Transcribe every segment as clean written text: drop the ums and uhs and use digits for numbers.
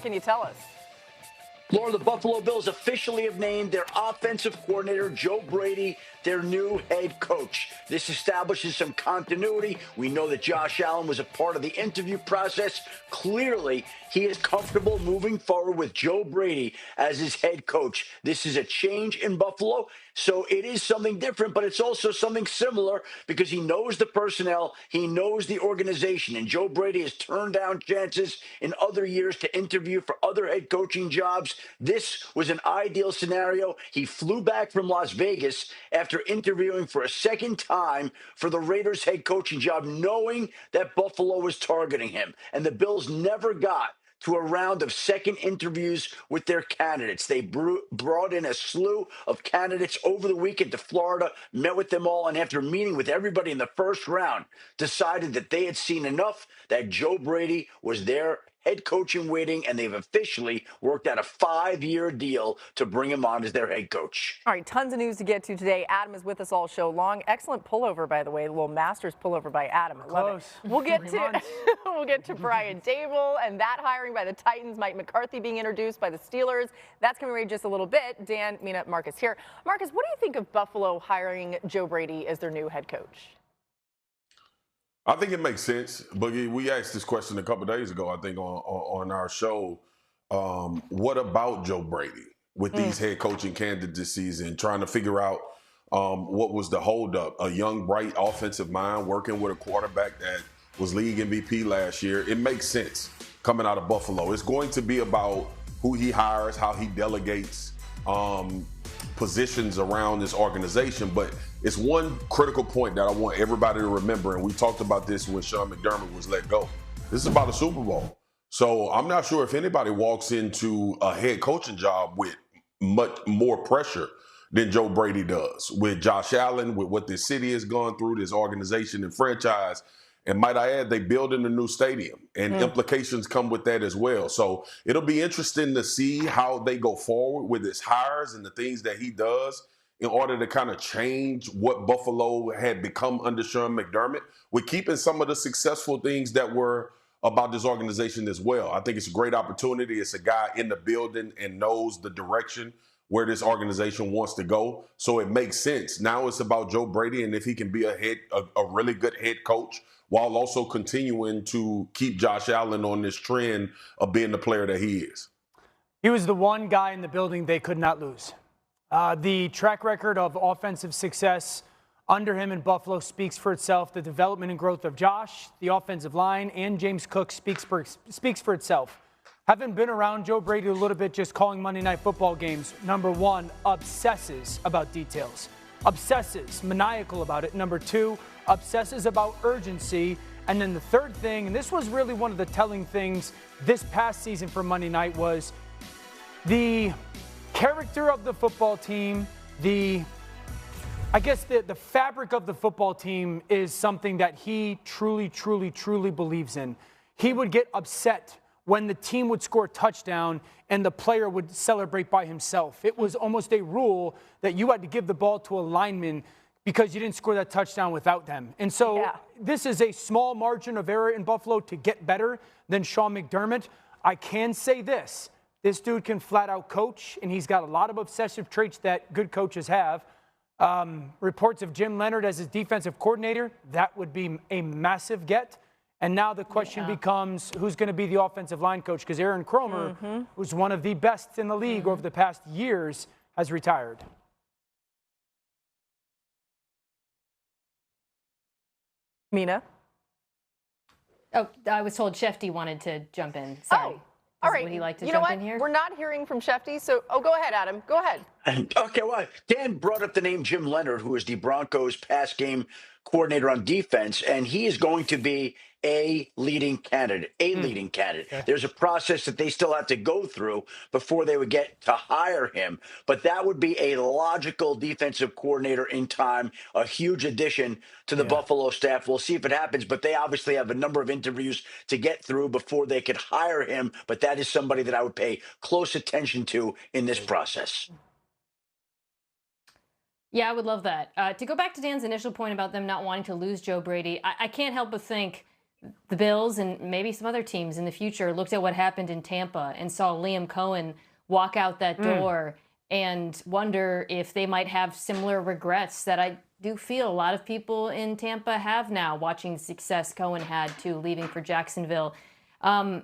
can you tell us? Laura, the Buffalo Bills officially have named their offensive coordinator, Joe Brady, their new head coach. This establishes some continuity. We know that Josh Allen was a part of the interview process. Clearly, he is comfortable moving forward with Joe Brady as his head coach. This is a change in Buffalo, so it is something different, but it's also something similar because he knows the personnel, he knows the organization, and Joe Brady has turned down chances in other years to interview for other head coaching jobs. This was an ideal scenario. He flew back from Las Vegas after interviewing for a second time for the Raiders head coaching job, knowing that Buffalo was targeting him. And the Bills never got to a round of second interviews with their candidates. They brought in a slew of candidates over the weekend to Florida, met with them all, and after meeting with everybody in the first round, decided that they had seen enough, that Joe Brady was their head coach in waiting, and they've officially worked out a 5-year deal to bring him on as their head coach. All right, tons of news to get to today. Adam is with us all show long. Excellent pullover, by the way, a little Masters pullover by Adam. I love it. We'll get to Brian Daboll and that hiring by the Titans. Mike McCarthy being introduced by the Steelers. That's coming right just a little bit. Dan, Mina, Marcus here. Marcus, what do you think of Buffalo hiring Joe Brady as their new head coach? I think it makes sense. Boogie, we asked this question a couple of days ago, I think, on our show. What about Joe Brady with these head coaching candidates this season, trying to figure out what was the holdup? A young, bright offensive mind working with a quarterback that was league MVP last year. It makes sense coming out of Buffalo. It's going to be about who he hires, how he delegates positions around this organization, but it's one critical point that I want everybody to remember, and we talked about this when Sean McDermott was let go. This is about a Super Bowl. So I'm not sure if anybody walks into a head coaching job with much more pressure than Joe Brady does. With Josh Allen, with what this city has gone through, this organization and franchise, and might I add, they building a new stadium, and implications come with that as well. So it'll be interesting to see how they go forward with his hires and the things that he does in order to kind of change what Buffalo had become under Sean McDermott, with keeping some of the successful things that were about this organization as well. I think it's a great opportunity. It's a guy in the building and knows the direction where this organization wants to go. So it makes sense. Now it's about Joe Brady and if he can be a really good head coach while also continuing to keep Josh Allen on this trend of being the player that he is. He was the one guy in the building they could not lose. The track record of offensive success under him in Buffalo speaks for itself. The development and growth of Josh, the offensive line, and James Cook speaks for itself. Having been around Joe Brady a little bit, just calling Monday Night Football games, number one, obsesses about details. Obsesses, maniacal about it. Number two, obsesses about urgency. And then the third thing, and this was really one of the telling things this past season for Monday night, was the character of the football team, the fabric of the football team is something that he truly, truly, truly believes in. He would get upset when the team would score a touchdown and the player would celebrate by himself. It was almost a rule that you had to give the ball to a lineman because you didn't score that touchdown without them. And so this is a small margin of error in Buffalo to get better than Sean McDermott. I can say this dude can flat out coach, and he's got a lot of obsessive traits that good coaches have. Reports of Jim Leonard as his defensive coordinator, that would be a massive get. And now the question becomes, who's going to be the offensive line coach? Because Aaron Kromer, who's one of the best in the league over the past years, has retired. Mina? Oh, I was told Schefter wanted to jump in. Sorry. All right. Would he like to you know jump what? in here? We're not hearing from Schefter, so go ahead, Adam. Go ahead. Okay, well, Dan brought up the name Jim Leonard, who is the Broncos pass game coordinator on defense, and he is going to be a leading candidate. Okay. There's a process that they still have to go through before they would get to hire him, but that would be a logical defensive coordinator in time, a huge addition to the Buffalo staff. We'll see if it happens, but they obviously have a number of interviews to get through before they could hire him, but that is somebody that I would pay close attention to in this process. Yeah, I would love that. To go back to Dan's initial point about them not wanting to lose Joe Brady, I can't help but think the Bills and maybe some other teams in the future looked at what happened in Tampa and saw Liam Cohen walk out that door and wonder if they might have similar regrets that I do feel a lot of people in Tampa have now, watching the success Cohen had too, leaving for Jacksonville. And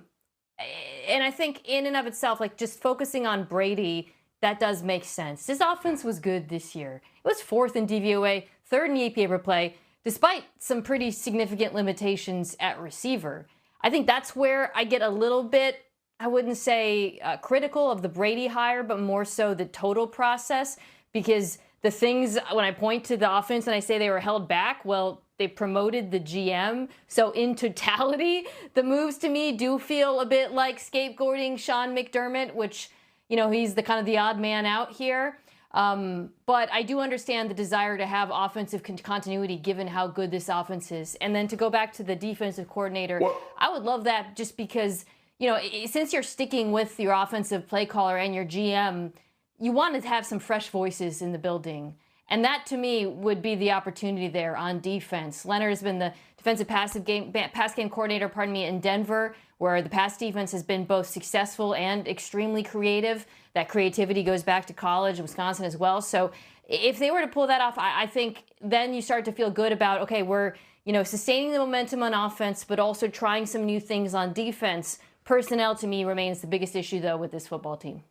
I think in and of itself, like just focusing on Brady, that does make sense. This offense was good this year. It was 4th in DVOA, 3rd in EPA per play, despite some pretty significant limitations at receiver. I think that's where I get a little bit, I wouldn't say critical of the Brady hire, but more so the total process, because the things, when I point to the offense and I say they were held back, well, they promoted the GM. So in totality, the moves to me do feel a bit like scapegoating Sean McDermott, which, you know, he's the kind of the odd man out here. But I do understand the desire to have offensive continuity given how good this offense is. And then to go back to the defensive coordinator, I would love that just because, you know, since you're sticking with your offensive play caller and your GM, you want to have some fresh voices in the building. And that, to me, would be the opportunity there on defense. Leonard has been the defensive pass game coordinator, in Denver, where the pass defense has been both successful and extremely creative. That creativity goes back to college, Wisconsin as well. So if they were to pull that off, I think then you start to feel good about, okay, we're, you know, sustaining the momentum on offense, but also trying some new things on defense. Personnel, to me, remains the biggest issue, though, with this football team.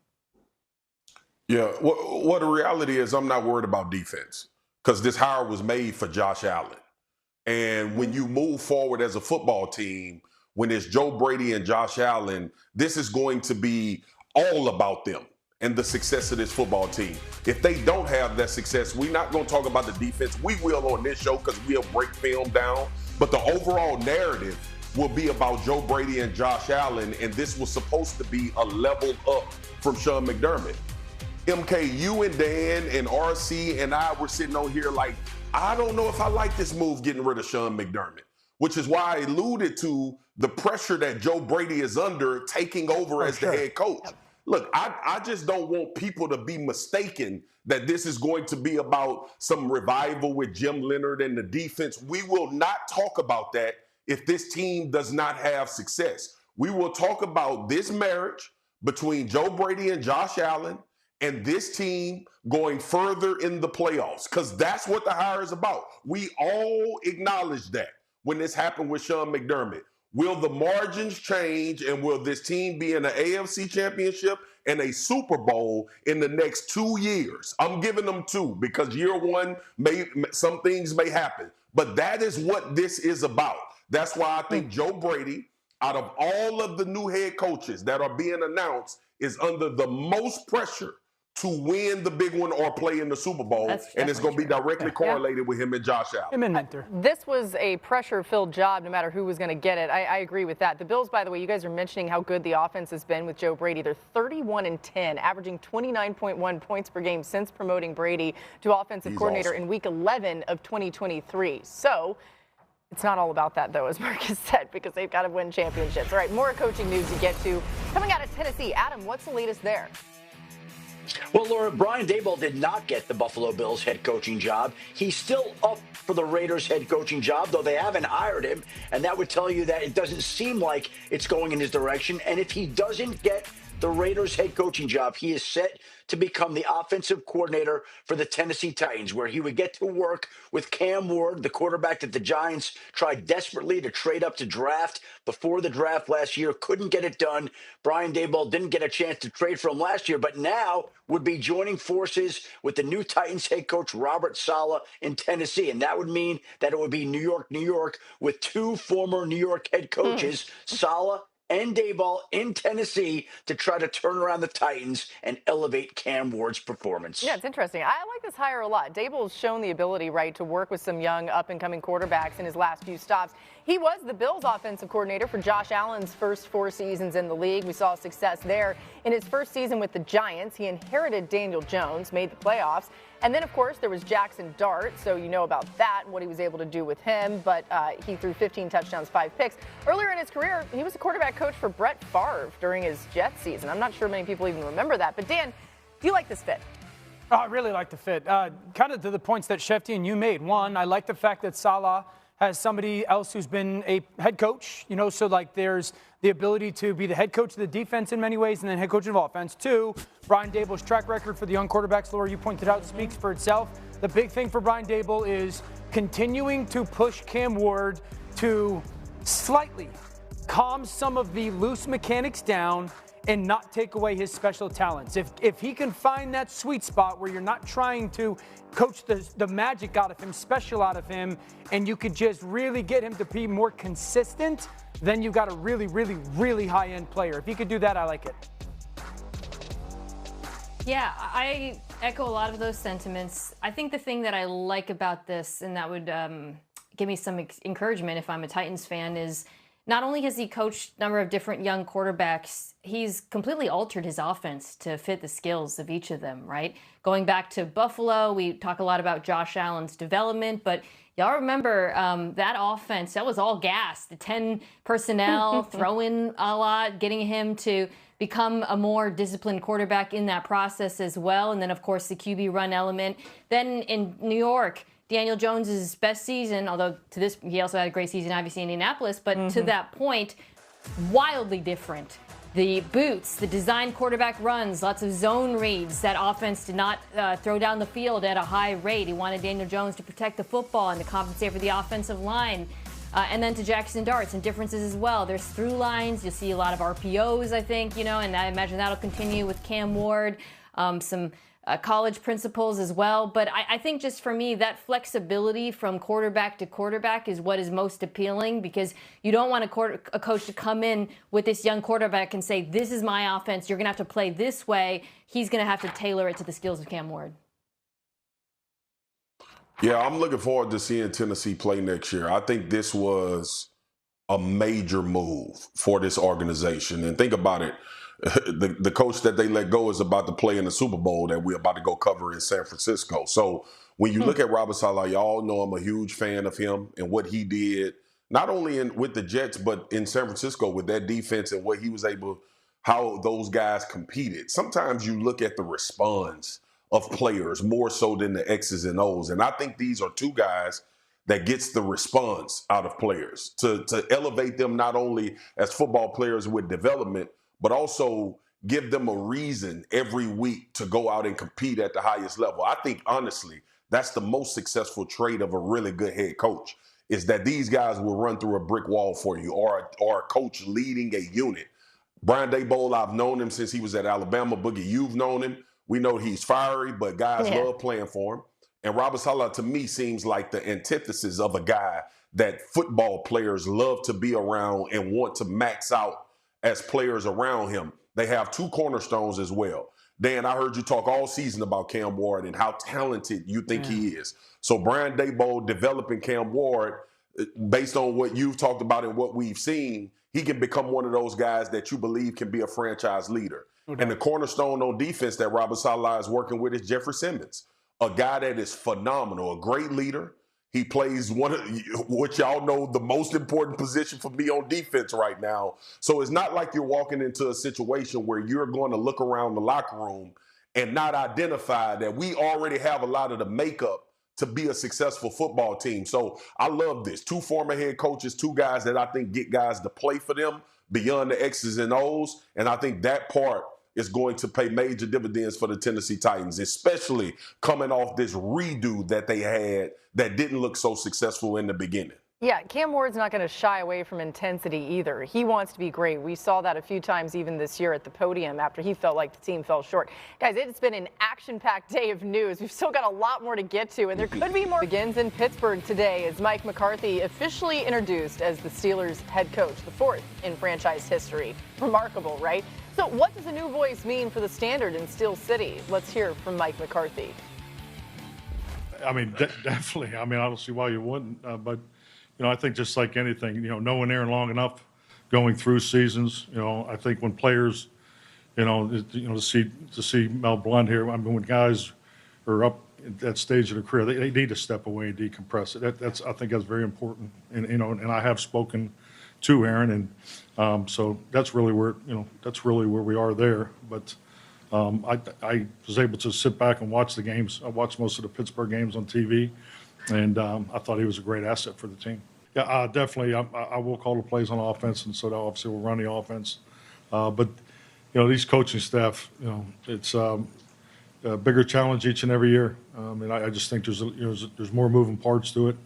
Yeah, what the reality is, I'm not worried about defense because this hire was made for Josh Allen. And when you move forward as a football team, when it's Joe Brady and Josh Allen, this is going to be all about them and the success of this football team. If they don't have that success, we're not going to talk about the defense. We will on this show because we'll break film down. But the overall narrative will be about Joe Brady and Josh Allen, and this was supposed to be a level up from Sean McDermott. MK, you and Dan and RC and I were sitting on here like, I don't know if I like this move getting rid of Sean McDermott, which is why I alluded to the pressure that Joe Brady is under taking over as the head coach. Look, I just don't want people to be mistaken that this is going to be about some revival with Jim Leonard and the defense. We will not talk about that if this team does not have success. We will talk about this marriage between Joe Brady and Josh Allen and this team going further in the playoffs, because that's what the hire is about. We all acknowledge that when this happened with Sean McDermott. Will the margins change, and will this team be in the AFC Championship and a Super Bowl in the next 2 years? I'm giving them 2 because year one, some things may happen. But that is what this is about. That's why I think Joe Brady, out of all of the new head coaches that are being announced, is under the most pressure to win the big one or play in the Super Bowl, and it's going to be directly correlated with him and Josh Allen. Him and Mentor. This was a pressure-filled job no matter who was going to get it. I agree with that. The Bills, by the way, you guys are mentioning how good the offense has been with Joe Brady. They're 31-10, averaging 29.1 points per game since promoting Brady to offensive coordinator in Week 11 of 2023. So it's not all about that, though, as Marcus said, because they've got to win championships. All right, more coaching news to get to. Coming out of Tennessee, Adam, what's the latest there? Well, Laura, Brian Daboll did not get the Buffalo Bills head coaching job. He's still up for the Raiders head coaching job, though they haven't hired him. And that would tell you that it doesn't seem like it's going in his direction. And if he doesn't get the Raiders head coaching job, he is set to become the offensive coordinator for the Tennessee Titans, where he would get to work with Cam Ward, the quarterback that the Giants tried desperately to trade up to draft before the draft last year. Couldn't get it done. Brian Daboll didn't get a chance to trade for him last year, but now would be joining forces with the new Titans head coach, Robert Saleh, in Tennessee. And that would mean that it would be New York, with 2 former New York head coaches, Saleh and Daboll, in Tennessee to try to turn around the Titans and elevate Cam Ward's performance. Yeah, it's interesting. I like this hire a lot. Daboll's shown the ability, right, to work with some young up-and-coming quarterbacks in his last few stops. He was the Bills offensive coordinator for Josh Allen's first 4 seasons in the league. We saw success there. In his first season with the Giants, he inherited Daniel Jones, made the playoffs. And then, of course, there was Jackson Dart, so you know about that, what he was able to do with him. But he threw 15 touchdowns, 5 picks. Earlier in his career, he was a quarterback coach for Brett Favre during his Jets season. I'm not sure many people even remember that. But, Dan, do you like this fit? I really like the fit. Kind of to the points that Schefter and you made. One, I like the fact that Saleh has somebody else who's been a head coach, you know, so like there's the ability to be the head coach of the defense in many ways and then head coach of offense. 2, Brian Daboll's track record for the young quarterbacks, Laura, you pointed out, speaks for itself. The big thing for Brian Daboll is continuing to push Cam Ward to slightly calm some of the loose mechanics down and not take away his special talents. If he can find that sweet spot where you're not trying to coach the magic out of him, special out of him, and you could just really get him to be more consistent, then you've got a really, really, really high-end player. If he could do that, I like it. Yeah, I echo a lot of those sentiments. I think the thing that I like about this, and that would give me some encouragement if I'm a Titans fan, is not only has he coached a number of different young quarterbacks, he's completely altered his offense to fit the skills of each of them, right? Going back to Buffalo, we talk a lot about Josh Allen's development, but y'all remember that offense, that was all gas. The 10 personnel, throwing a lot, getting him to become a more disciplined quarterback in that process as well. And then, of course, the QB run element. Then in New York, Daniel Jones's best season, although to this, he also had a great season, obviously, in Indianapolis, but to that point, wildly different. The boots, the designed quarterback runs, lots of zone reads. That offense did not throw down the field at a high rate. He wanted Daniel Jones to protect the football and to compensate for the offensive line. And then to Jackson Darts and differences as well. There's through lines. You'll see a lot of RPOs, I think, you know, and I imagine that'll continue with Cam Ward. Some college principles as well. But I think just for me, that flexibility from quarterback to quarterback is what is most appealing, because you don't want a coach to come in with this young quarterback and say, this is my offense, you're going to have to play this way. He's going to have to tailor it to the skills of Cam Ward. Yeah, I'm looking forward to seeing Tennessee play next year. I think this was a major move for this organization. And think about it. The coach that they let go is about to play in the Super Bowl that we're about to go cover in San Francisco. So when you look at Robert Saleh, y'all know I'm a huge fan of him and what he did, not only with the Jets, but in San Francisco with that defense and what he was able, how those guys competed. Sometimes you look at the response of players more so than the X's and O's. And I think these are two guys that gets the response out of players to elevate them not only as football players with development, but also give them a reason every week to go out and compete at the highest level. I think, honestly, that's the most successful trait of a really good head coach, is that these guys will run through a brick wall for you, or a coach leading a unit. Brian Daboll, I've known him since he was at Alabama. Boogie, you've known him. We know he's fiery, but guys love playing for him. And Robert Saleh, to me, seems like the antithesis of a guy that football players love to be around and want to max out as players around him. They have two cornerstones as well. Dan, I heard you talk all season about Cam Ward and how talented you think he is. So Brian Daboll developing Cam Ward, based on what you've talked about and what we've seen, he can become one of those guys that you believe can be a franchise leader. Okay. And the cornerstone on defense that Robert Saleh is working with is Jeffrey Simmons, a guy that is phenomenal, a great leader. He plays one of what y'all know the most important position for me on defense right now. So it's not like you're walking into a situation where you're going to look around the locker room and not identify that we already have a lot of the makeup to be a successful football team. So I love this. Two former head coaches, two guys that I think get guys to play for them beyond the X's and O's. And I think that part is going to pay major dividends for the Tennessee Titans, especially coming off this redo that they had that didn't look so successful in the beginning. Yeah, Cam Ward's not going to shy away from intensity either. He wants to be great. We saw that a few times even this year at the podium after he felt like the team fell short. Guys, it's been an action-packed day of news. We've still got a lot more to get to, and there could be more. Begins in Pittsburgh today as Mike McCarthy officially introduced as the Steelers head coach, the fourth in franchise history. Remarkable, right? So what does a new voice mean for the standard in Steel City? Let's hear from Mike McCarthy. I mean, definitely. I mean, I don't see why you wouldn't, but you know, I think just like anything, you know, knowing Aaron long enough, going through seasons, you know, I think when players, to see Mel Blunt here, I mean, when guys are up at that stage of their career, they need to step away and decompress. I think that's very important, and and I have spoken to Aaron, and so that's really where we are there. But I was able to sit back and watch the games. I watched most of the Pittsburgh games on TV. And I thought he was a great asset for the team. Yeah, definitely. I will call the plays on offense, and so that obviously we'll run the offense. But these coaching staff, it's a bigger challenge each and every year. And I just think there's more moving parts to it.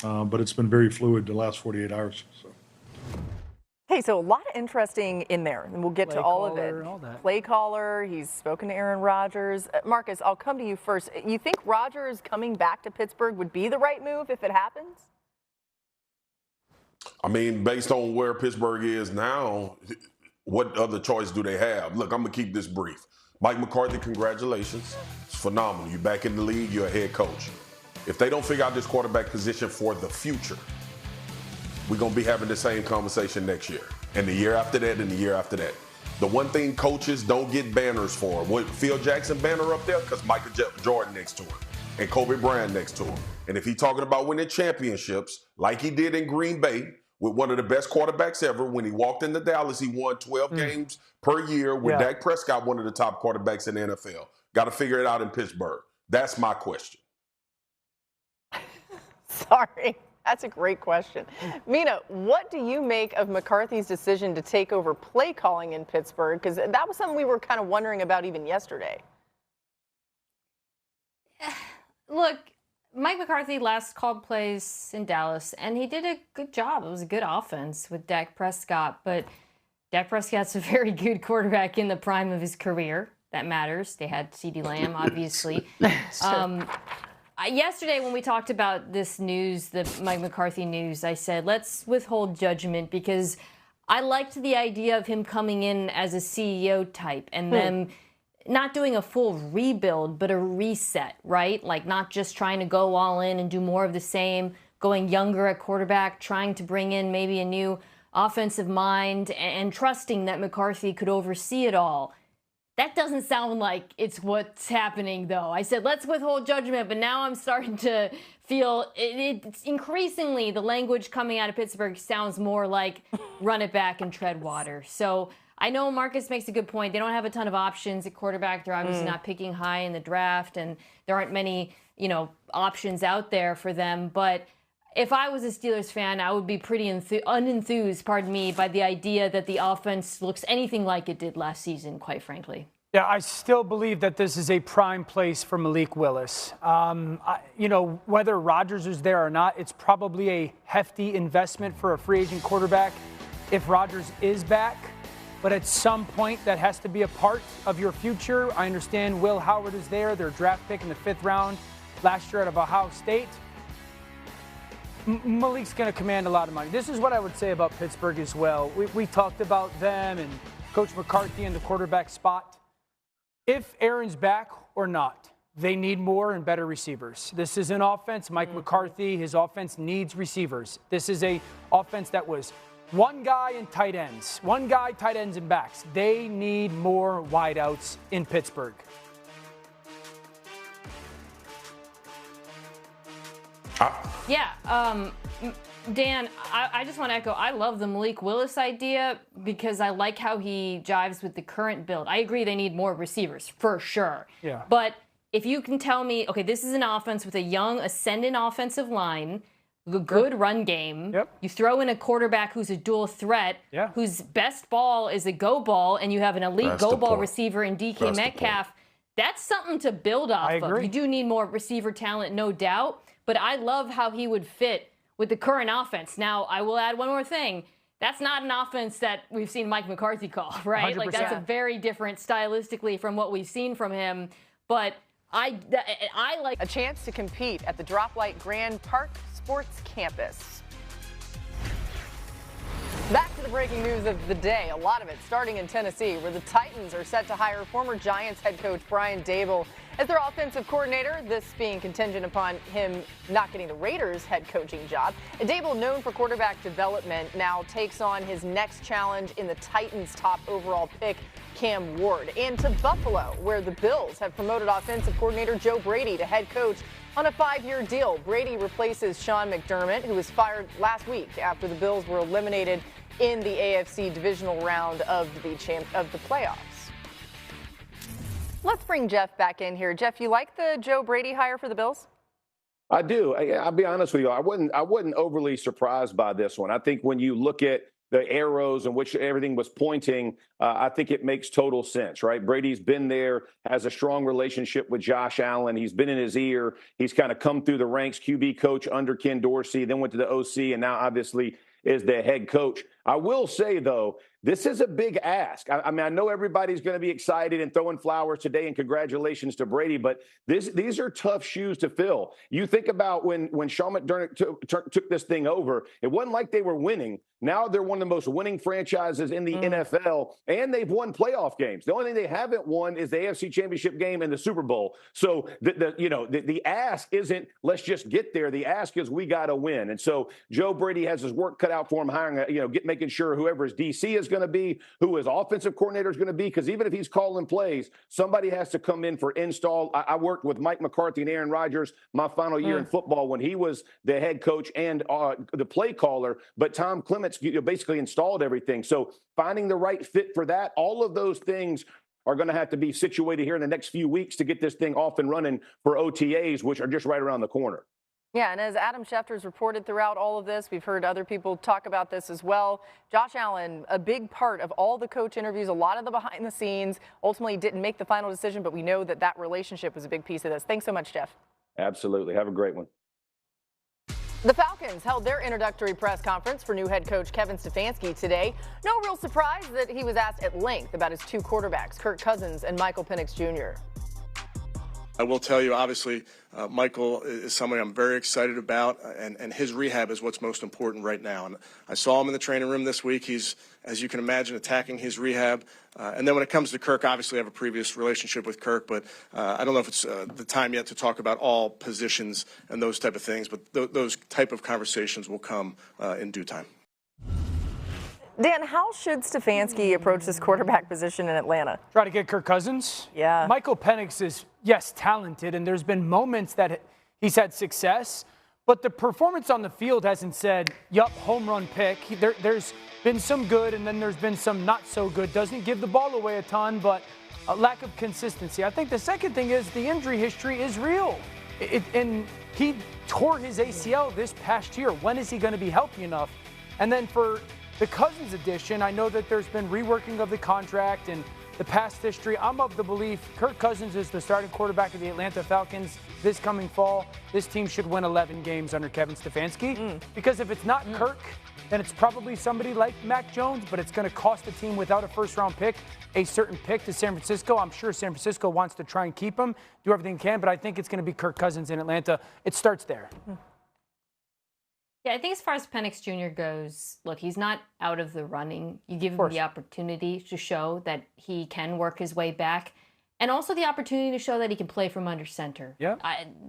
But it's been very fluid the last 48 hours. So. Hey, so a lot of interesting in there, and we'll get to all of it. All that. Play caller, he's spoken to Aaron Rodgers. Marcus, I'll come to you first. You think Rodgers coming back to Pittsburgh would be the right move if it happens? I mean, based on where Pittsburgh is now, what other choice do they have? Look, I'm going to keep this brief. Mike McCarthy, congratulations. It's phenomenal. You're back in the league. You're a head coach. If they don't figure out this quarterback position for the future, we're going to be having the same conversation next year, and the year after that, and the year after that. The one thing coaches don't get banners for, what Phil Jackson banner up there, because Michael Jordan next to him, and Kobe Bryant next to him. And if he's talking about winning championships, like he did in Green Bay, with one of the best quarterbacks ever, when he walked into Dallas, he won 12 games per year with Dak Prescott, one of the top quarterbacks in the NFL. Got to figure it out in Pittsburgh. That's my question. Sorry. That's a great question. Mina, what do you make of McCarthy's decision to take over play calling in Pittsburgh? Because that was something we were kind of wondering about even yesterday. Look, Mike McCarthy last called plays in Dallas, and he did a good job. It was a good offense with Dak Prescott, but Dak Prescott's a very good quarterback in the prime of his career. That matters. They had CeeDee Lamb, obviously. Yesterday, when we talked about this news, the Mike McCarthy news, I said, let's withhold judgment because I liked the idea of him coming in as a CEO type and them not doing a full rebuild, but a reset, right? Like not just trying to go all in and do more of the same, going younger at quarterback, trying to bring in maybe a new offensive mind and trusting that McCarthy could oversee it all. That doesn't sound like it's what's happening, though. I said, let's withhold judgment, but now I'm starting to feel it's increasingly the language coming out of Pittsburgh sounds more like run it back and tread water. So I know Marcus makes a good point. They don't have a ton of options at quarterback. They're obviously not picking high in the draft, and there aren't many, options out there for them. But if I was a Steelers fan, I would be pretty unenthused, by the idea that the offense looks anything like it did last season, quite frankly. Yeah, I still believe that this is a prime place for Malik Willis. Whether Rodgers is there or not, it's probably a hefty investment for a free agent quarterback if Rodgers is back. But at some point, that has to be a part of your future. I understand Will Howard is there, their draft pick in the 5th round last year out of Ohio State. Malik's going to command a lot of money. This is what I would say about Pittsburgh as well. We talked about them and Coach McCarthy in the quarterback spot. If Aaron's back or not, they need more and better receivers. This is an offense. Mike McCarthy, his offense needs receivers. This is a offense that was one guy and tight ends. One guy, tight ends and backs. They need more wideouts in Pittsburgh. Dan, I just want to echo, I love the Malik Willis idea because I like how he jives with the current build. I agree they need more receivers, for sure. Yeah. But if you can tell me, okay, this is an offense with a young, ascendant offensive line, a good run game. Yep. You throw in a quarterback who's a dual threat, whose best ball is a go ball, and you have an elite go ball receiver in DK Metcalf. That's something to build off of. You do need more receiver talent, no doubt. But I love how he would fit with the current offense. Now, I will add one more thing. That's not an offense that we've seen Mike McCarthy call, right? 100%. Like, that's a very different stylistically from what we've seen from him. But I like a chance to compete at the Droplight Grand Park Sports Campus. Back to the breaking news of the day. A lot of it starting in Tennessee, where the Titans are set to hire former Giants head coach Brian Daboll as their offensive coordinator, this being contingent upon him not getting the Raiders head coaching job. Daboll, known for quarterback development, now takes on his next challenge in the Titans' top overall pick, Cam Ward. And to Buffalo, where the Bills have promoted offensive coordinator Joe Brady to head coach on a 5-year deal. Brady replaces Sean McDermott, who was fired last week after the Bills were eliminated in the AFC divisional round of the playoffs. Let's bring Jeff back in here. Jeff, you like the Joe Brady hire for the Bills? I do. I'll be honest with you. I wasn't overly surprised by this one. I think when you look at the arrows in which everything was pointing, I think it makes total sense, right? Brady's been there, has a strong relationship with Josh Allen. He's been in his ear. He's kind of come through the ranks, QB coach under Ken Dorsey, then went to the OC, and now obviously is the head coach. I will say, though, this is a big ask. I mean, I know everybody's going to be excited and throwing flowers today and congratulations to Brady, but these are tough shoes to fill. You think about when Sean McDermott took this thing over, it wasn't like they were winning. Now they're one of the most winning franchises in the NFL, and they've won playoff games. The only thing they haven't won is the AFC Championship game and the Super Bowl. So the ask isn't let's just get there. The ask is we got to win. And so Joe Brady has his work cut out for him, hiring making sure whoever his DC is going to be, who his offensive coordinator is going to be, because even if he's calling plays, somebody has to come in for install. I worked with Mike McCarthy and Aaron Rodgers my final year in football when he was the head coach and the play caller, but Tom Clements basically installed everything. So finding the right fit for that, all of those things are going to have to be situated here in the next few weeks to get this thing off and running for OTAs, which are just right around the corner. Yeah, and as Adam Schefter's reported throughout all of this, we've heard other people talk about this as well. Josh Allen, a big part of all the coach interviews, a lot of the behind the scenes, ultimately didn't make the final decision, but we know that relationship was a big piece of this. Thanks so much, Jeff. Absolutely. Have a great one. The Falcons held their introductory press conference for new head coach Kevin Stefanski today. No real surprise that he was asked at length about his two quarterbacks, Kirk Cousins and Michael Penix Jr. I will tell you, obviously, Michael is somebody I'm very excited about, and his rehab is what's most important right now. And I saw him in the training room this week. He's, as you can imagine, attacking his rehab. And then when it comes to Kirk, obviously I have a previous relationship with Kirk, but I don't know if it's the time yet to talk about all positions and those type of things, but those type of conversations will come in due time. Dan, how should Stefanski approach this quarterback position in Atlanta? Try to get Kirk Cousins? Yeah. Michael Penix is, yes, talented, and there's been moments that he's had success, but the performance on the field hasn't said, yup, home run pick. There's been some good, and then there's been some not so good. Doesn't give the ball away a ton, but a lack of consistency. I think the second thing is the injury history is real. And he tore his ACL this past year. When is he going to be healthy enough? And then for the Cousins edition, I know that there's been reworking of the contract and the past history. I'm of the belief Kirk Cousins is the starting quarterback of the Atlanta Falcons this coming fall. This team should win 11 games under Kevin Stefanski. Because if it's not Kirk, then it's probably somebody like Mac Jones, but it's going to cost the team without a first-round pick a certain pick to San Francisco. I'm sure San Francisco wants to try and keep him, do everything he can, but I think it's going to be Kirk Cousins in Atlanta. It starts there. Yeah, I think as far as Penix Jr. goes, look, he's not out of the running. You give him the opportunity to show that he can work his way back, and also the opportunity to show that he can play from under center. Yeah.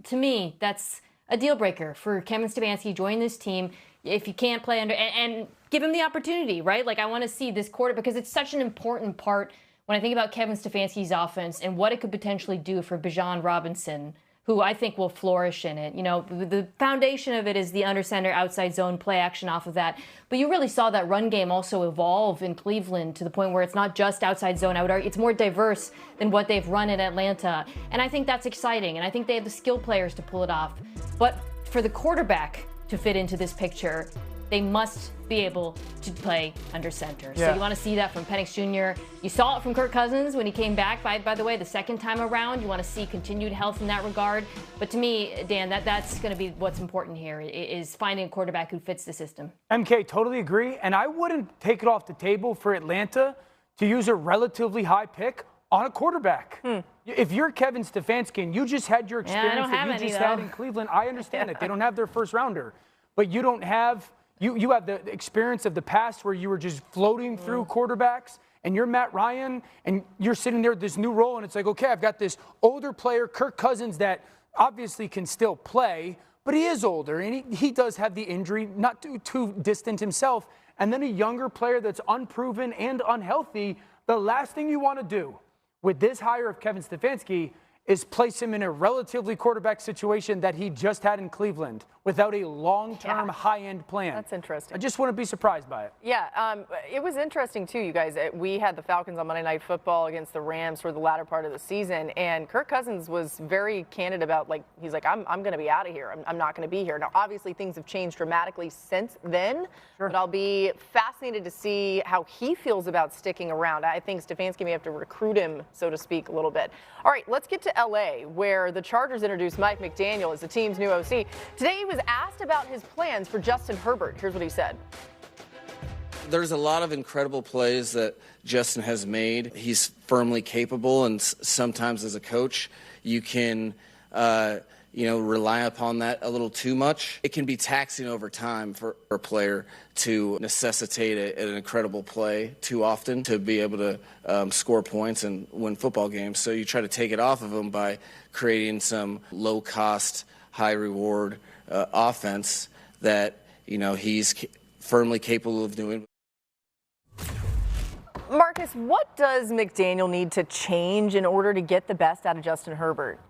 To me, that's a deal breaker for Kevin Stefanski. Join this team if you can't play under, and give him the opportunity, right? Like, I want to see this quarter because it's such an important part when I think about Kevin Stefanski's offense and what it could potentially do for Bijan Robinson, who I think will flourish in it. You know, the foundation of it is the under center, outside zone, play action off of that. But you really saw that run game also evolve in Cleveland to the point where it's not just outside zone. It's more diverse than what they've run in Atlanta. And I think that's exciting. And I think they have the skill players to pull it off. But for the quarterback to fit into this picture, they must be able to play under center. So you want to see that from Penix Jr. You saw it from Kirk Cousins when he came back, by the way, the second time around. You want to see continued health in that regard. But to me, Dan, that's going to be what's important here, is finding a quarterback who fits the system. MK, totally agree. And I wouldn't take it off the table for Atlanta to use a relatively high pick on a quarterback. If you're Kevin Stefanski and you just had your experience that you just had in Cleveland, I understand that they don't have their first rounder, but you don't have you have the experience of the past where you were just floating through quarterbacks, and you're Matt Ryan, and you're sitting there with this new role, and it's like, okay, I've got this older player, Kirk Cousins, that obviously can still play, but he is older, and he does have the injury, not too distant himself, and then a younger player that's unproven and unhealthy. The last thing you want to do with this hire of Kevin Stefanski is place him in a relatively quarterback situation that he just had in Cleveland without a long-term high-end plan. That's interesting. I just wouldn't be surprised by it. Yeah, it was interesting too, you guys. We had the Falcons on Monday Night Football against the Rams for the latter part of the season, and Kirk Cousins was very candid about, he's like, I'm going to be out of here. I'm not going to be here. Now, obviously, things have changed dramatically since then, but I'll be fascinated to see how he feels about sticking around. I think Stefanski may have to recruit him, so to speak, a little bit. All right, let's get to LA, where the Chargers introduced Mike McDaniel as the team's new OC. Today, he was asked about his plans for Justin Herbert. Here's what he said. There's a lot of incredible plays that Justin has made. He's firmly capable, and sometimes as a coach, you can, rely upon that a little too much. It can be taxing over time for a player to necessitate an incredible play too often to be able to score points and win football games. So you try to take it off of him by creating some low-cost, high-reward offense that, he's firmly capable of doing. Marcus, what does McDaniel need to change in order to get the best out of Justin Herbert?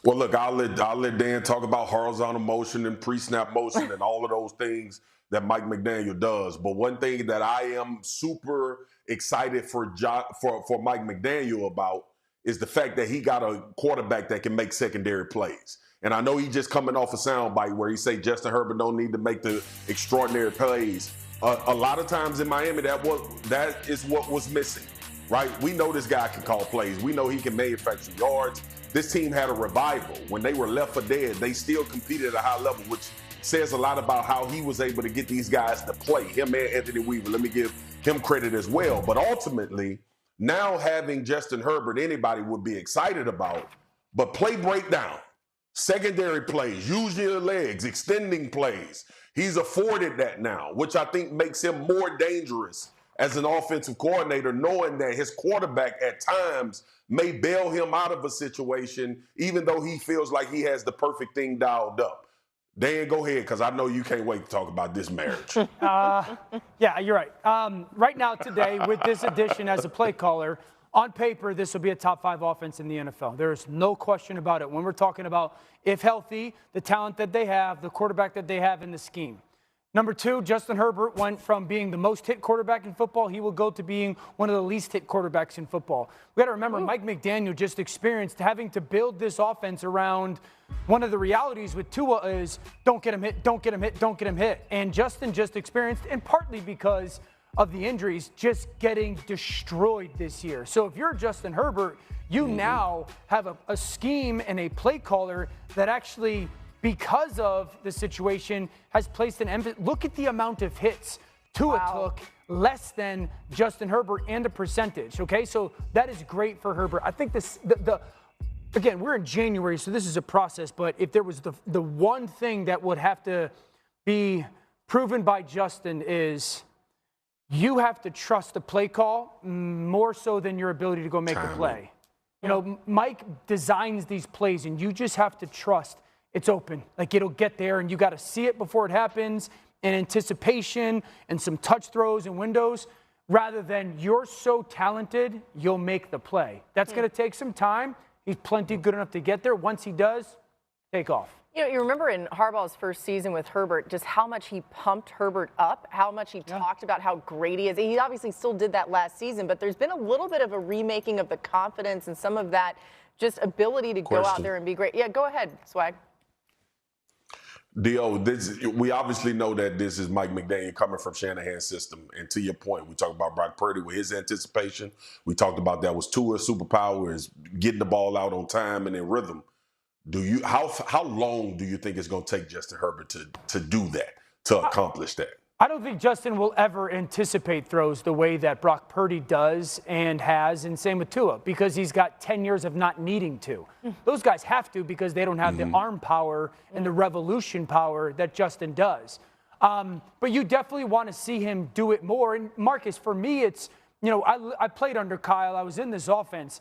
Well, look, I'll let Dan talk about horizontal motion and pre-snap motion and all of those things that Mike McDaniel does. But one thing that I am super excited for Mike McDaniel about is the fact that he got a quarterback that can make secondary plays. And I know he's just coming off a soundbite where he say Justin Herbert don't need to make the extraordinary plays. A lot of times in Miami, that is what was missing, right? We know this guy can call plays. We know he can manufacture yards. This team had a revival. When they were left for dead, they still competed at a high level, which says a lot about how he was able to get these guys to play, him and Anthony Weaver. Let me give him credit as well. But ultimately, now having Justin Herbert, anybody would be excited about. But play breakdown, secondary plays, use your legs, extending plays. He's afforded that now, which I think makes him more dangerous as an offensive coordinator, knowing that his quarterback at times may bail him out of a situation, even though he feels like he has the perfect thing dialed up. Dan, go ahead, because I know you can't wait to talk about this marriage. Yeah, you're right. Right now today, with this addition as a play caller, on paper, this will be a top 5 offense in the NFL. There is no question about it. When we're talking about, if healthy, the talent that they have, the quarterback that they have in the scheme. Number 2, Justin Herbert went from being the most hit quarterback in football. He will go to being one of the least hit quarterbacks in football. We got to remember, Mike McDaniel just experienced having to build this offense around one of the realities with Tua is don't get him hit, don't get him hit, don't get him hit. And Justin just experienced, and partly because of the injuries, just getting destroyed this year. So if you're Justin Herbert, you now have a scheme and a play caller that actually, because of the situation, has placed an emphasis. Look at the amount of hits Tua took, less than Justin Herbert, and the percentage, okay? So that is great for Herbert. I think this, again, we're in January, so this is a process, but if there was the one thing that would have to be proven by Justin is you have to trust the play call more so than your ability to go make the play. You know, Mike designs these plays, and you just have to trust it's open. Like, it'll get there, and you got to see it before it happens, and anticipation and some touch throws and windows, rather than you're so talented, you'll make the play. That's going to take some time. He's plenty good enough to get there. Once he does, take off. You know, you remember in Harbaugh's first season with Herbert, just how much he pumped Herbert up, how much he talked about how great he is. He obviously still did that last season, but there's been a little bit of a remaking of the confidence and some of that just ability to go out there and be great. Yeah, go ahead, Swag. Dio, we obviously know that this is Mike McDaniel coming from Shanahan's system. And to your point, we talked about Brock Purdy with his anticipation. We talked about that was Tua's superpower is getting the ball out on time and in rhythm. How long do you think it's going to take Justin Herbert to do that, to accomplish that? I don't think Justin will ever anticipate throws the way that Brock Purdy does and has, and same with Tua, because he's got 10 years of not needing to. Those guys have to because they don't have the arm power and the revolution power that Justin does. But you definitely want to see him do it more. And Marcus, for me, it's, you know, I played under Kyle. I was in this offense.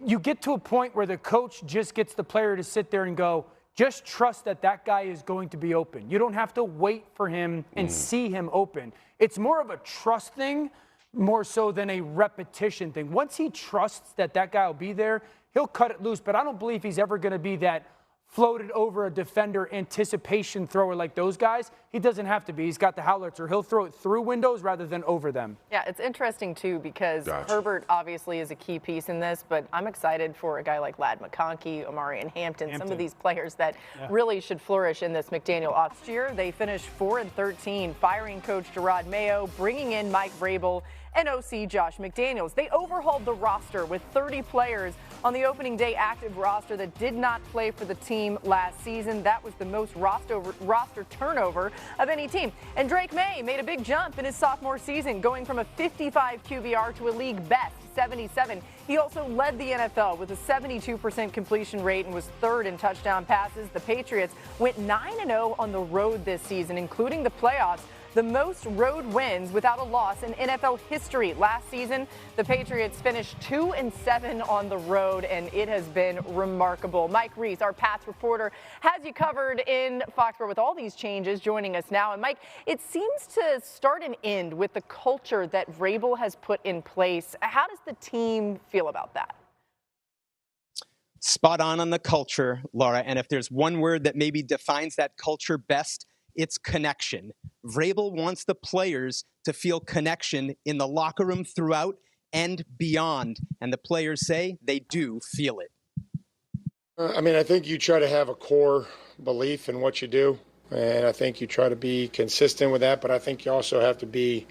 You get to a point where the coach just gets the player to sit there and go, just trust that that guy is going to be open. You don't have to wait for him and see him open. It's more of a trust thing more so than a repetition thing. Once he trusts that that guy will be there, he'll cut it loose. But I don't believe he's ever going to be that floated over a defender anticipation thrower like those guys. He doesn't have to be. He's got the Howlitzer. He'll throw it through windows rather than over them. Yeah, it's interesting, too, because Herbert obviously is a key piece in this, but I'm excited for a guy like Ladd McConkey, Omarion Hampton, some of these players that really should flourish in this McDaniel off. Last year, they finished 4-13, firing coach Gerard Mayo, bringing in Mike Vrabel and OC Josh McDaniels. They overhauled the roster with 30 players on the opening day active roster that did not play for the team last season. That was the most roster turnover of any team. And Drake May made a big jump in his sophomore season, going from a 55 QBR to a league best 77. He also led the NFL with a 72% completion rate and was third in touchdown passes. The Patriots went 9-0 on the road this season, including the playoffs. The most road wins without a loss in NFL history. Last season, the Patriots finished 2-7 on the road, and it has been remarkable. Mike Reese, our Pats reporter, has you covered in Foxborough with all these changes, joining us now. And Mike, it seems to start and end with the culture that Vrabel has put in place. How does the team feel about that? Spot on the culture, Laura. And if there's one word that maybe defines that culture best, it's connection. Vrabel wants the players to feel connection in the locker room throughout and beyond. And the players say they do feel it. I think you try to have a core belief in what you do. And I think you try to be consistent with that. But I think you also have to be,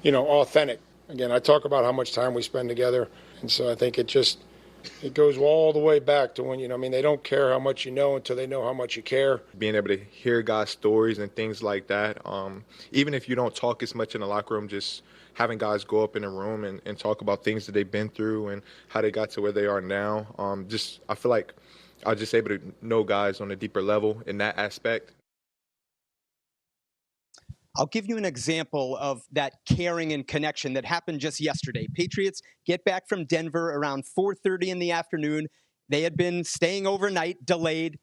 authentic. Again, I talk about how much time we spend together. And so I think it goes all the way back to when, they don't care how much you know until they know how much you care. Being able to hear guys' stories and things like that, even if you don't talk as much in the locker room, just having guys go up in a room and talk about things that they've been through and how they got to where they are now. I feel like I was just able to know guys on a deeper level in that aspect. I'll give you an example of that caring and connection that happened just yesterday. Patriots get back from Denver around 4:30 in the afternoon. They had been staying overnight, delayed.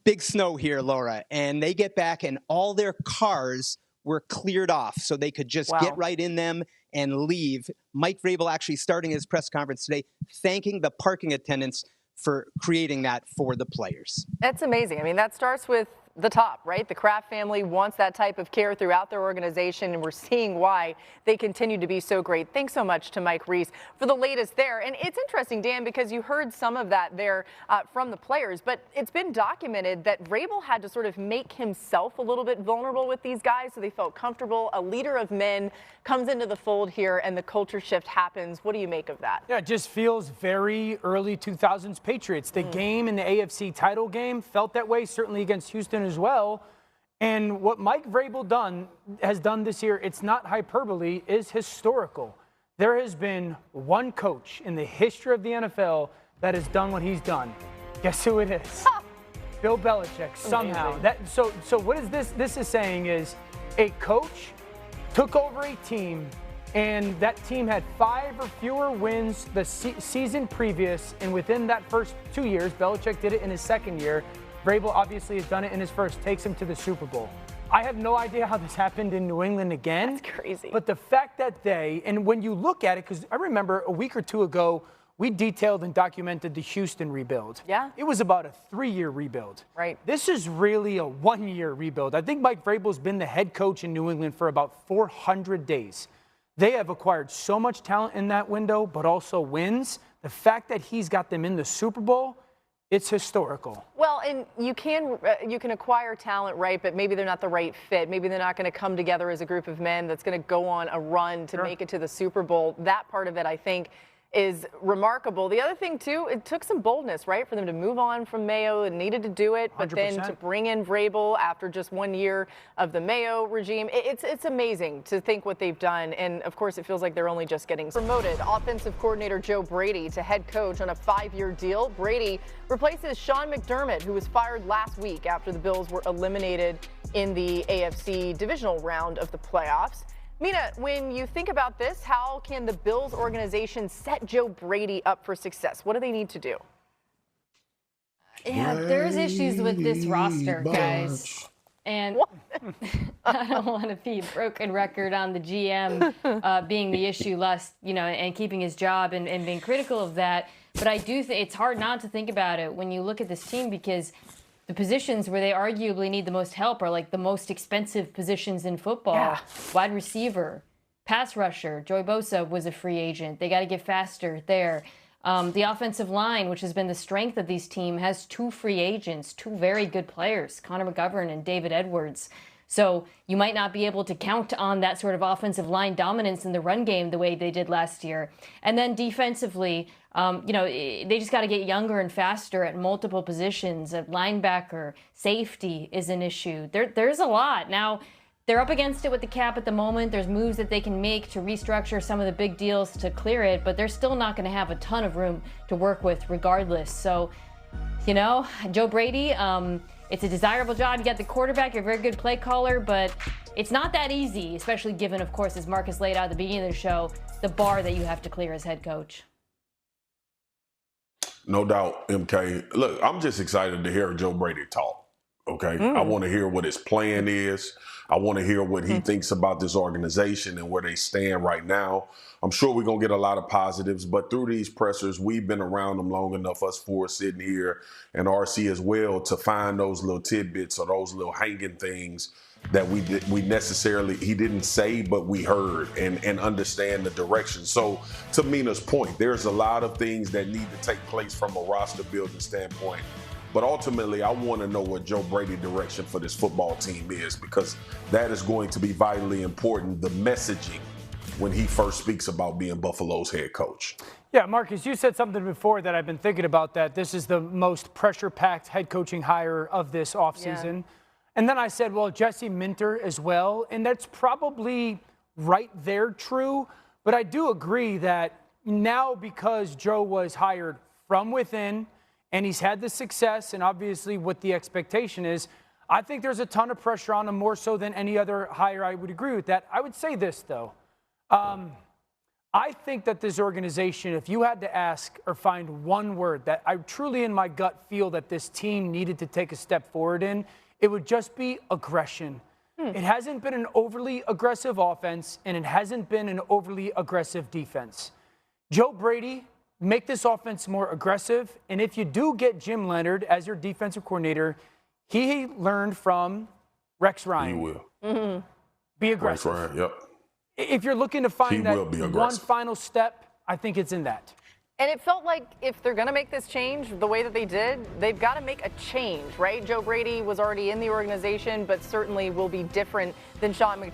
Big snow here, Laura. And they get back and all their cars were cleared off so they could just get right in them and leave. Mike Vrabel actually starting his press conference today, thanking the parking attendants for creating that for the players. That's amazing. That starts with the top, right? The Kraft family wants that type of care throughout their organization, and we're seeing why they continue to be so great. Thanks so much to Mike Reese for the latest there. And it's interesting, Dan, because you heard some of that there from the players, but it's been documented that Vrabel had to sort of make himself a little bit vulnerable with these guys so they felt comfortable. A leader of men comes into the fold here, and the culture shift happens. What do you make of that? Yeah, it just feels very early 2000s Patriots. The game in the AFC title game felt that way, certainly against Houston as well. And what Mike Vrabel has done this year, it's not hyperbole, is historical. There has been one coach in the history of the NFL that has done what he's done. Guess who it is? Bill Belichick, somehow. So what is this? This is saying is a coach took over a team, and that team had 5 or fewer wins the season previous, and within that first 2 years, Belichick did it in his second year. Vrabel obviously has done it in his first, takes him to the Super Bowl. I have no idea how this happened in New England again. That's crazy. But the fact that and when you look at it, because I remember a week or two ago, we detailed and documented the Houston rebuild. Yeah. It was about a 3-year rebuild. Right. This is really a 1-year rebuild. I think Mike Vrabel's been the head coach in New England for about 400 days. They have acquired so much talent in that window, but also wins. The fact that he's got them in the Super Bowl, it's historical. Well, and you can acquire talent, right, but maybe they're not the right fit. Maybe they're not going to come together as a group of men that's going to go on a run to make it to the Super Bowl. That part of it, I think, is remarkable. The other thing, too, it took some boldness, right, for them to move on from Mayo and needed to do it, but 100%. Then to bring in Vrabel after just 1 year of the Mayo regime. It's amazing to think what they've done, and, of course, it feels like they're only just getting promoted. Offensive coordinator Joe Brady to head coach on a 5-year deal. Brady replaces Sean McDermott, who was fired last week after the Bills were eliminated in the AFC divisional round of the playoffs. Mina, when you think about this, how can the Bills organization set Joe Brady up for success? What do they need to do? Yeah, there's issues with this roster, guys. And I don't want to be a broken record on the GM being the issue and keeping his job and being critical of that. But I do think it's hard not to think about it when you look at this team, because the positions where they arguably need the most help are like the most expensive positions in football. Yeah. Wide receiver, pass rusher. Joey Bosa was a free agent. They got to get faster there. The offensive line, which has been the strength of these team, has 2 free agents, 2 very good players, Connor McGovern and David Edwards. So you might not be able to count on that sort of offensive line dominance in the run game the way they did last year. And then defensively, they just got to get younger and faster at multiple positions. At linebacker, safety is an issue. There's a lot. Now, they're up against it with the cap at the moment. There's moves that they can make to restructure some of the big deals to clear it, but they're still not going to have a ton of room to work with regardless. So, Joe Brady, it's a desirable job. You got the quarterback, you're a very good play caller, but it's not that easy, especially given, of course, as Marcus laid out at the beginning of the show, the bar that you have to clear as head coach. No doubt, MK. Look, I'm just excited to hear Joe Brady talk. Okay, I want to hear what his plan is. I want to hear what he thinks about this organization and where they stand right now. I'm sure we're going to get a lot of positives, but through these pressers, we've been around them long enough, us 4 sitting here, and RC as well, to find those little tidbits or those little hanging things that he didn't say, but we heard and understand the direction. So to Mina's point, there's a lot of things that need to take place from a roster building standpoint. But ultimately, I want to know what Joe Brady's direction for this football team is, because that is going to be vitally important, the messaging, when he first speaks about being Buffalo's head coach. Yeah, Marcus, you said something before that I've been thinking about, that this is the most pressure-packed head coaching hire of this offseason. Yeah. And then I said, well, Jesse Minter as well. And that's probably right there true. But I do agree that now, because Joe was hired from within, and he's had the success, and obviously what the expectation is, I think there's a ton of pressure on him, more so than any other hire. I would agree with that. I would say this, though. I think that this organization, if you had to ask or find one word that I truly in my gut feel that this team needed to take a step forward in, it would just be aggression. It hasn't been an overly aggressive offense, and it hasn't been an overly aggressive defense. Joe Brady, make this offense more aggressive. And if you do get Jim Leonard as your defensive coordinator, he learned from Rex Ryan. He will. Be aggressive. Rex Ryan, yep. If you're looking to find that one final step, I think it's in that. And it felt like if they're going to make this change the way that they did, they've got to make a change, right? Joe Brady was already in the organization, but certainly will be different than Sean McDermott.